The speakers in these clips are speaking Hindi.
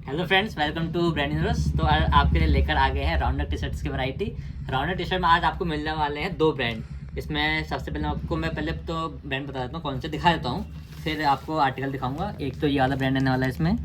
Hello friends, welcome to brand news. तो आज आपके लिए लेकर आ गए हैं राउंडर टी शर्ट्स की वैरायटी। राउंडर टी शर्ट में आज आपको मिलने वाले हैं दो ब्रांड। इसमें सबसे पहले पहले तो ब्रांड बता देता हूँ, कौन से दिखा देता हूँ, फिर आपको आर्टिकल दिखाऊंगा। एक तो ये वाला ब्रांड आने वाला है, इसमें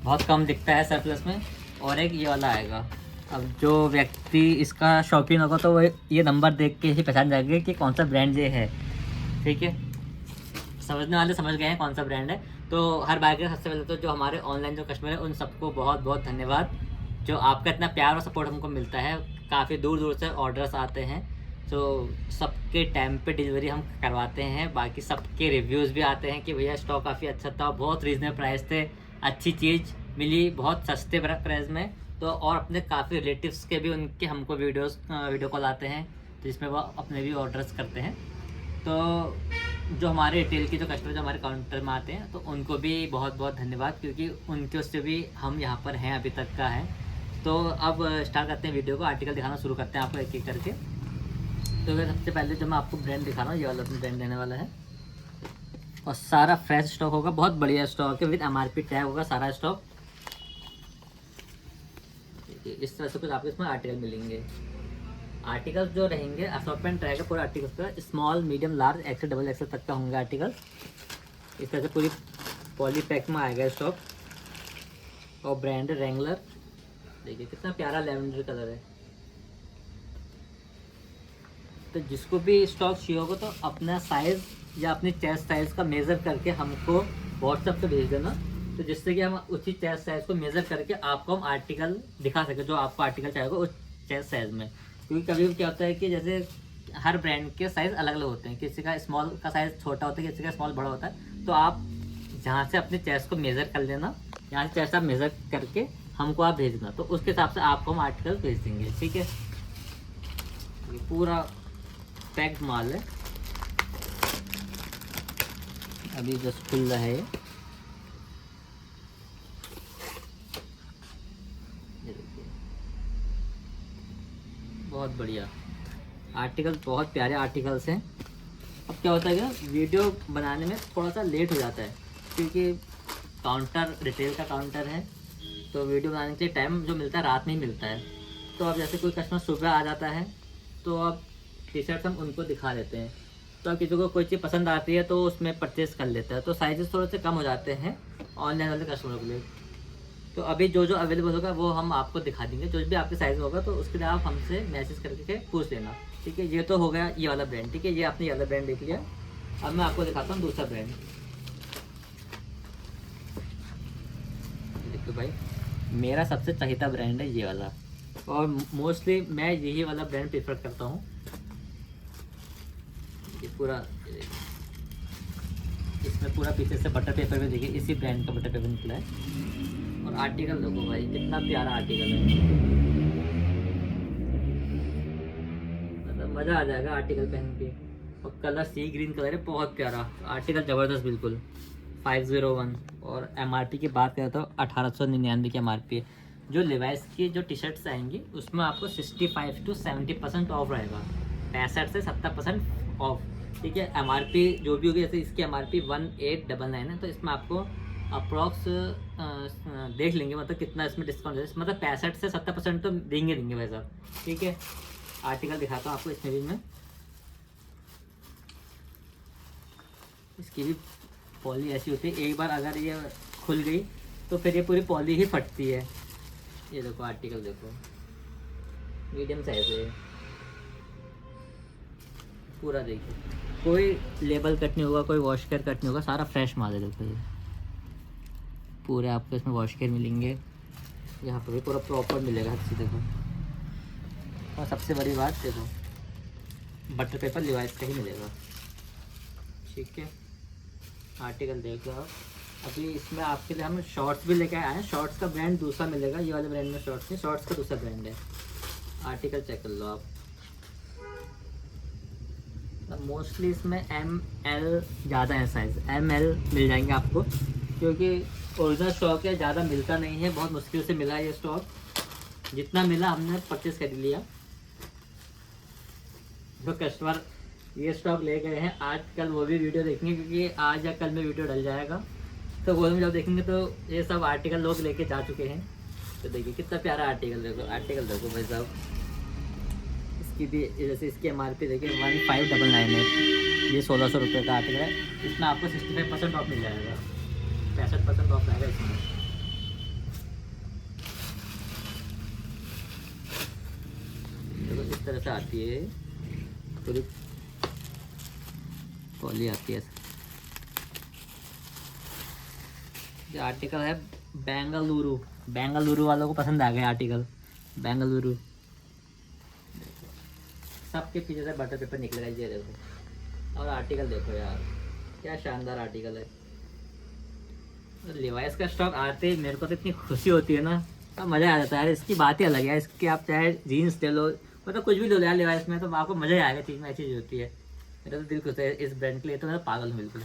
बहुत कम दिखता है सरप्लस में, और एक ये वाला आएगा। अब जो व्यक्ति इसका शौकीन होगा तो वो ये नंबर देख के ही पहचान जाएगा कि कौन सा ब्रांड ये है। ठीक है, समझने वाले समझ गए हैं कौन सा ब्रांड है। तो हर बार के सबसे पहले तो जो हमारे ऑनलाइन जो कस्टमर है उन सबको बहुत बहुत धन्यवाद, जो आपका इतना प्यार और सपोर्ट हमको मिलता है। काफ़ी दूर दूर से ऑर्डर्स आते हैं, तो सबके टाइम पे डिलीवरी हम करवाते हैं। बाकी सबके रिव्यूज़ भी आते हैं कि भैया स्टॉक काफ़ी अच्छा था, बहुत रीजनेबल प्राइस थे, अच्छी चीज़ मिली, बहुत सस्ते प्राइस में। तो और अपने काफ़ी रिलेटिव्स के भी उनके हमको वीडियो कॉल आते हैं, तो जिसमें वो अपने भी ऑर्डर्स करते हैं। तो जो हमारे रिटेल के जो कस्टमर जो हमारे काउंटर में आते हैं, तो उनको भी बहुत बहुत धन्यवाद, क्योंकि उनके उससे भी हम यहाँ पर हैं, अभी तक का है। तो अब स्टार्ट करते हैं वीडियो को, आर्टिकल दिखाना शुरू करते हैं आपको एक एक करके। तो फिर सबसे पहले जो मैं आपको ब्रांड दिखा रहा हूँ, ये वाला ब्रांड देने वाला है, और सारा फ्रेश स्टॉक होगा, बहुत बढ़िया स्टॉक है, विद MRP टैग होगा सारा स्टॉक। इस तरह से कुछ आपको इसमें आर्टिकल मिलेंगे। आर्टिकल्स जो रहेंगे, असॉर्टमेंट रहेगा पूरा आर्टिकल्स का, small medium large XL double XL तक का होंगे आर्टिकल। इस तरह से पूरी पॉली पैक में आएगा स्टॉक। और ब्रांड रेंगलर, देखिए कितना प्यारा लेवेंडर कलर है। तो जिसको भी स्टॉक चाहिए होगा तो अपना साइज़ या अपनी चेस्ट साइज़ का मेज़र करके हमको व्हाट्सएप पे भेज देना, तो जिससे कि हम उसी चेस्ट साइज़ को मेज़र करके आपको हम आर्टिकल दिखा सके, जो आपको आर्टिकल चाहिए उस चेस्ट साइज़ में। क्योंकि कभी भी क्या होता है कि जैसे हर ब्रांड के साइज़ अलग अलग होते हैं, किसी का स्मॉल का साइज़ छोटा होता है, किसी का स्मॉल बड़ा होता है। तो आप जहाँ से अपने चेस्ट को मेज़र कर लेना, यहाँ से चेस्ट आप मेज़र करके हमको आप भेज देना, तो उसके हिसाब से आपको हम आर्टिकल भेज देंगे। ठीक है, ये पूरा पैक्ड माल है, अभी जस्ट खुल रहा है ये देखिए, बहुत बढ़िया आर्टिकल, बहुत प्यारे आर्टिकल्स हैं। अब क्या होता है कि वीडियो बनाने में थोड़ा सा लेट हो जाता है, क्योंकि काउंटर रिटेल का काउंटर है, तो वीडियो बनाने के लिए टाइम जो मिलता है रात में ही मिलता है। तो अब जैसे कोई कस्टमर सुबह आ जाता है, तो अब टी शर्ट हम उनको दिखा देते हैं, तो अब किसी को कोई चीज़ पसंद आती है तो उसमें परचेज़ कर लेता है, तो साइजेस थोड़े से कम हो जाते हैं ऑनलाइन वाले कस्टमरों के लिए। तो अभी जो जो अवेलेबल होगा वो हम आपको दिखा देंगे, जो भी आपके साइज़ होगा, तो उसके लिए आप हमसे मैसेज करके पूछ लेना। ठीक है, ये तो हो गया ये वाला ब्रांड। ठीक है, ये आपने ये वाला ब्रांड देख लिया। अब मैं आपको दिखाता हूँ दूसरा ब्रांड। देखो भाई, मेरा सबसे चहीता ब्रांड है ये वाला, और मोस्टली मैं यही वाला ब्रांड प्रेफर करता हूँ। ये पूरा इसमें पूरा पीछे से बटर पेपर भी देखिए, इसी ब्रांड का बटर पेपर निकला है। और आर्टिकल देखो भाई, कितना प्यारा आर्टिकल है, मतलब मज़ा आ जाएगा आर्टिकल पहन के। और कलर सी ग्रीन कलर है, बहुत प्यारा आर्टिकल, ज़बरदस्त बिल्कुल। 501, और MRP की बात करें तो 1899 की MRP है। जो लिवाइस की जो टी शर्ट्स आएंगी उसमें आपको 65 to 70% ऑफ रहेगा, 65 से 70% ऑफ। ठीक है, MRP जो भी होगी, जैसे इसकी MRP 1899 है, तो इसमें आपको अप्रॉक्स देख लेंगे, मतलब कितना इसमें डिस्काउंट है, मतलब 65 से 70% तो देंगे भाई साहब। ठीक है, आर्टिकल दिखाता हूँ आपको, इसमें भी मैं, इसकी भी पॉली ऐसी होती है, एक बार अगर ये खुल गई तो फिर ये पूरी पॉली ही फटती है। ये देखो आर्टिकल देखो, मीडियम साइज है पूरा, देखिए कोई लेबल कट नहीं होगा, कोई वॉश केयर कट नहीं होगा, सारा फ्रेश माल है। देखो ये पूरे आपको इसमें वॉश केयर मिलेंगे, यहाँ पर भी पूरा प्रॉपर मिलेगा हर चीज़। देखो, और सबसे बड़ी बात देखो, बटर पेपर लिवाइस का ही मिलेगा। ठीक है, आर्टिकल देख लो आप। अभी इसमें आपके लिए हम शॉर्ट्स भी लेके आए हैं, शॉर्ट्स का ब्रांड दूसरा मिलेगा, ये वाले ब्रांड में शॉर्ट्स नहीं, शॉर्ट्स का दूसरा ब्रांड है। आर्टिकल चेक कर लो आप। मोस्टली इसमें ML ज़्यादा है, साइज़ ML मिल जाएंगे आपको, क्योंकि ओरिजिनल स्टॉक है, ज़्यादा मिलता नहीं है, बहुत मुश्किल से मिला है ये स्टॉक। जितना मिला हमने परचेस कर लिया। जो कस्टमर ये स्टॉक ले गए हैं आज कल वो भी वीडियो देखेंगे, क्योंकि आज या कल में वीडियो डल जाएगा। तो गोल में जब देखेंगे तो ये सब आर्टिकल लोग लेके जा चुके हैं। तो देखिए कितना प्यारा आर्टिकल, देखो आर्टिकल देखो भाई साहब। इसकी भी जैसे इसकी MRP देखिए 1599 है। ये 1600 रुपये का आर्टिकल है। इसमें आपको 65% ऑफ मिल जाएगा, 65% ऑफ आएगा इसमें। देखो इस तरह से आती है, पूरी पॉली आती है। ये आर्टिकल है बेंगलुरु, बेंगलुरु वालों को पसंद आ गया आर्टिकल, बेंगलुरु। सबके पीछे से बटर पेपर निकलेगा, ये देखो। और आर्टिकल देखो यार, क्या शानदार आर्टिकल है। लिवाइस का स्टॉक आते ही मेरे को तो इतनी खुशी होती है ना, तो मज़ा आ जाता है यार। इसकी बात ही अलग है। इसकी आप चाहे जीन्स ले लो, मतलब कुछ भी ले लो यार लिवाइस में, तो आपको मज़ा ही आएगा। चीज़ में ऐसी चीज़ होती है। मेरा तो दिल खुश है इस ब्रांड के लिए, तो मैं पागल हूँ बिल्कुल।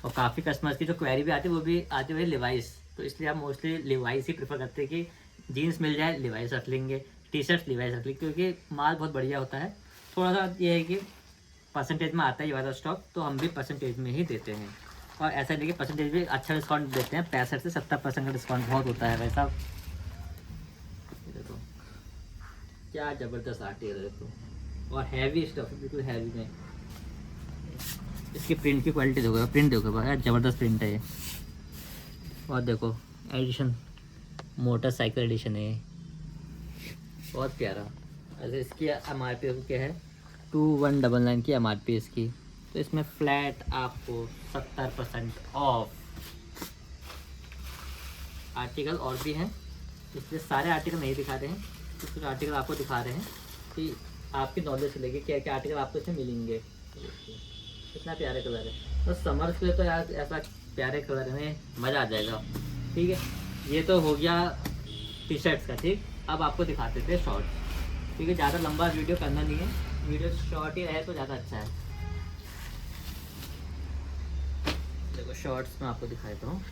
और काफ़ी कस्टमर्स की जो क्वेरी भी आती है वो भी आती है लिवाइस, तो इसलिए आप मोस्टली लिवाइस ही प्रेफर करते हैं कि जीन्स मिल जाए लिवाइस रख लेंगे, टी शर्ट लिवाइस रख लेंगे, क्योंकि माल बहुत बढ़िया होता है। थोड़ा सा ये है कि परसेंटेज में आता है ये वाला स्टॉक, तो हम भी परसेंटेज में ही देते हैं। और ऐसा नहीं कि परसेंटेज भी अच्छा डिस्काउंट देते हैं, 65 से 70% का डिस्काउंट बहुत होता है वैसा। देखो क्या ज़बरदस्त आर्टिकल है, देखो। और हैवी स्टफ है, बिल्कुल हैवी में। इसकी प्रिंट की क्वालिटी देखो, प्रिंट देखो यार, ज़बरदस्त प्रिंट है ये। और देखो एडिशन, मोटरसाइकिल एडिशन है ये, बहुत प्यारा। ऐसे इसकी MRP क्या है 2199 की MRP इसकी। तो इसमें फ्लैट आपको 70% ऑफ। आर्टिकल और भी हैं, इसलिए सारे आर्टिकल नहीं दिखा रहे हैं, कुछ कुछ आर्टिकल आपको दिखा रहे हैं कि आपकी नॉलेज से लेके क्या क्या आर्टिकल आपको इसमें मिलेंगे। कितना प्यारे कलर है, तो समर्स के लिए तो यार ऐसा प्यारे कलर में मज़ा आ जाएगा। ठीक है, ये तो हो गया टी शर्ट्स का। ठीक, अब आपको दिखाते थे शॉर्ट्स। ठीक है, ज़्यादा लंबा वीडियो करना नहीं है, वीडियो शॉर्ट ही रहे तो ज़्यादा अच्छा है। देखो शॉर्ट्स में आपको दिखाता हूँ,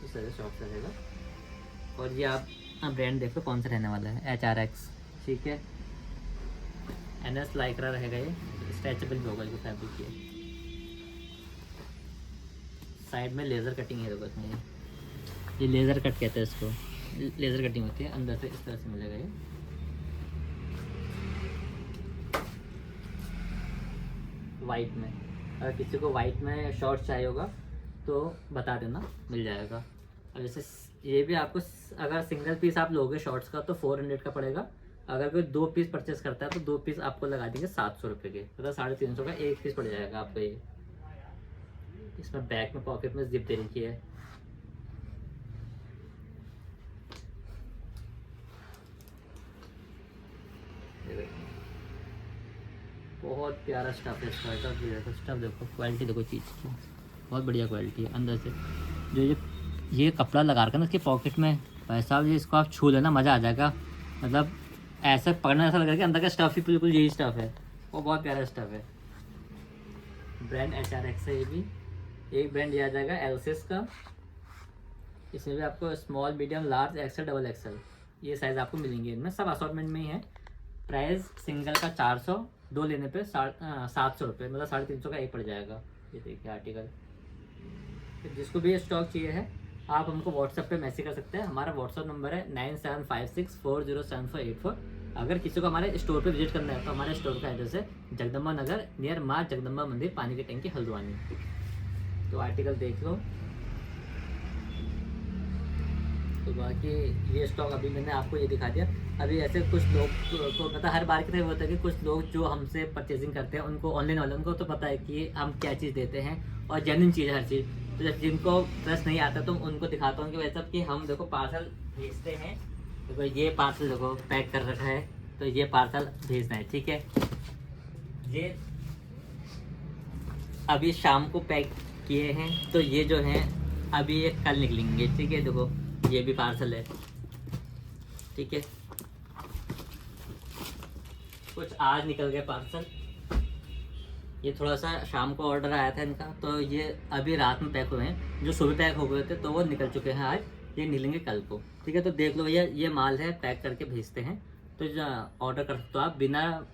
इस तरह से शॉर्ट्स रहेगा। और ये आप ब्रांड देखो कौन सा रहने वाला है, HRX। ठीक है, NS लाइक्रा रहेगा, ये स्ट्रेचेबल भी होगा जो फैब्रिक है। साइड में लेज़र कटिंग है, देखो इसमें ये लेज़र कट कहते हैं इसको, लेज़र कटिंग होती है। अंदर से इस तरह से मिलेगा ये, वाइट में। अगर किसी को वाइट में शॉर्ट्स चाहिए होगा तो बता देना, मिल जाएगा। और जैसे ये भी आपको, अगर सिंगल पीस आप लोगे शॉर्ट्स का तो 400 का पड़ेगा। अगर कोई 2 पीस परचेस करता है तो 2 पीस आपको लगा देंगे 700 रुपये के, मतलब 350 का 1 पीस पड़ जाएगा आपको ये। इसमें बैक में पॉकेट में जिप दे रखी है। बहुत प्यारा स्टफ है इसका, स्टफ देखो, क्वालिटी देखो चीज़ की, बहुत बढ़िया क्वालिटी है। अंदर से जो ये कपड़ा लगा रखा है ना इसके पॉकेट में, भाई साहब ये इसको आप छू लेना मज़ा आ जाएगा। मतलब ऐसा पकड़ना ऐसा लगा कि अंदर का स्टफ ही बिल्कुल यही स्टफ है, वो बहुत प्यारा स्टफ है। ब्रांड HRX है ये भी। एक ब्रांड ये आ जाएगा एल्सिस का, इसमें भी आपको small, medium, large, XL, XXL ये साइज़ आपको मिलेंगे। इनमें सब असॉर्टमेंट में ही है। प्राइस सिंगल का 400, 2 लेने पे 700 रुपये, मतलब 350 का एक पड़ जाएगा। ये देखिए आर्टिकल। जिसको भी स्टॉक चाहिए है आप हमको व्हाट्सएप पे मैसेज कर सकते हैं। हमारा व्हाट्सएप नंबर है 9756407484। अगर किसी को हमारे स्टोर पे विजिट करना है तो हमारे स्टोर का एड्रेस है जगदम्बा नगर, नियर माँ जगदम्बा मंदिर, पानी की टंकी, हल्द्वानी। तो आर्टिकल देख लो। तो बाकी ये स्टॉक अभी मैंने आपको ये दिखा दिया। अभी ऐसे कुछ लोग को मतलब हर बार की तरह होता है कि कुछ लोग जो हमसे परचेजिंग करते हैं उनको ऑनलाइन वाले उनको तो पता है कि हम क्या चीज़ देते हैं और जेन्युइन चीज़ है हर चीज़। तो जब जिनको ट्रस्ट नहीं आता तो उनको दिखाता हूँ कि वैसा कि हम देखो पार्सल भेजते हैं, देखो ये पार्सल देखो पैक कर रखा है, तो ये पार्सल भेजना है। ठीक है, ये अभी शाम को पैक किए हैं, तो ये जो हैं अभी ये कल निकलेंगे। ठीक है, देखो ये भी पार्सल है। ठीक है, कुछ आज निकल गए पार्सल। ये थोड़ा सा शाम को ऑर्डर आया था इनका, तो ये अभी रात में पैक हुए हैं। जो सुबह पैक हो गए थे तो वो निकल चुके हैं आज, ये निकलेंगे कल को। ठीक है, तो देख लो भैया ये माल है, पैक करके भेजते हैं। तो ऑर्डर कर सकते हो आप बिना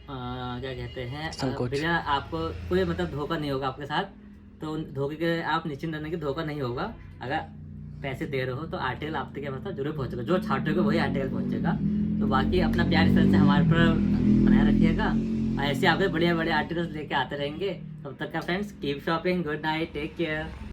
क्या कहते हैं, बिना आपको कोई मतलब धोखा नहीं होगा आपके साथ। तो धोखे के आप निश्चिंत रहने की धोखा नहीं होगा। अगर पैसे दे रहे हो तो आर्टिकल आप तक क्या पता जरूर पहुँचेगा, जो छाटोगे वही आर्टिकल पहुँचेगा। तो बाकी अपना प्यार इस तरह से हमारे पर बनाए रखिएगा, ऐसे आपके बढ़िया बढ़िया आर्टिकल्स लेके आते रहेंगे। तब तक का friends keep shopping, good night, take care.